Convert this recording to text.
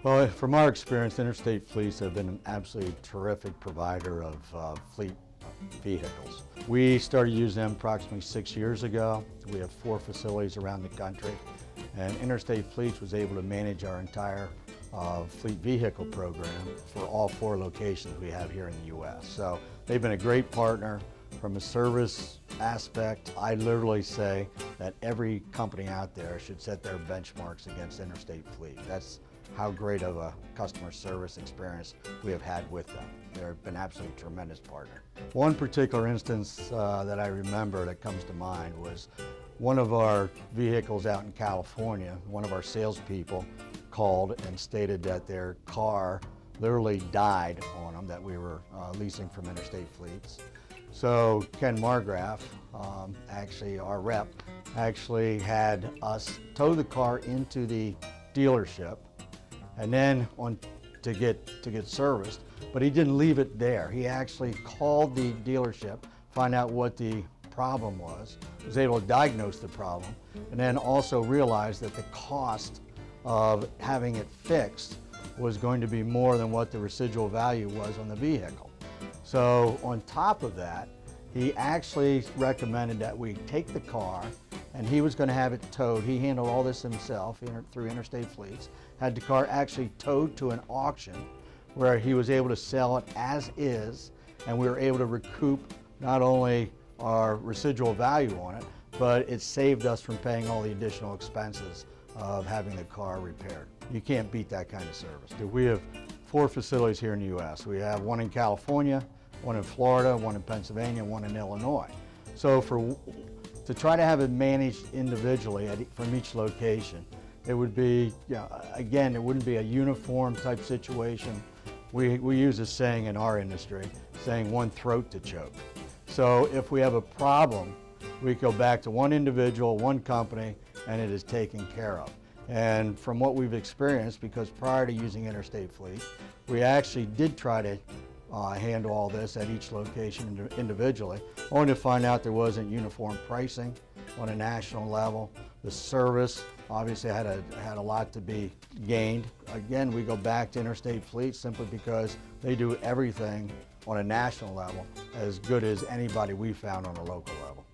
Well, from our experience, Interstate Fleets have been an absolutely terrific provider of fleet vehicles. We started using them approximately 6 years ago. We have 4 facilities around the country, and Interstate Fleets was able to manage our entire fleet vehicle program for all 4 locations we have here in the U.S. So they've been a great partner. From a service aspect, I literally say that every company out there should set their benchmarks against Interstate Fleet. That's how great of a customer service experience we have had with them. They've been absolutely a tremendous partner. One particular instance that I remember that comes to mind was one of our vehicles out in California. One of our salespeople called and stated that their car literally died on them that we were leasing from Interstate Fleets. So Ken Margraf, actually our rep, actually had us tow the car into the dealership and then to get serviced, but he didn't leave it there. He actually called the dealership, find out what the problem was able to diagnose the problem, and then also realized that the cost of having it fixed was going to be more than what the residual value was on the vehicle. So on top of that, he actually recommended that we take the car, and he was going to have it towed. He handled all this himself through Interstate Fleets, had the car actually towed to an auction where he was able to sell it as is, and we were able to recoup not only our residual value on it, but it saved us from paying all the additional expenses of having the car repaired. You can't beat that kind of service. We have 4 facilities here in the U.S. We have one in California, one in Florida, one in Pennsylvania, one in Illinois. So to try to have it managed individually from each location, it would be, again, it wouldn't be a uniform type situation. We use a saying in our industry, saying one throat to choke. So if we have a problem, we go back to one individual, one company, and it is taken care of. And from what we've experienced, because prior to using Interstate Fleet, we actually did try to handle all this at each location individually, only to find out there wasn't uniform pricing on a national level. The service obviously had a lot to be gained. Again, we go back to Interstate Fleet simply because they do everything on a national level as good as anybody we found on a local level.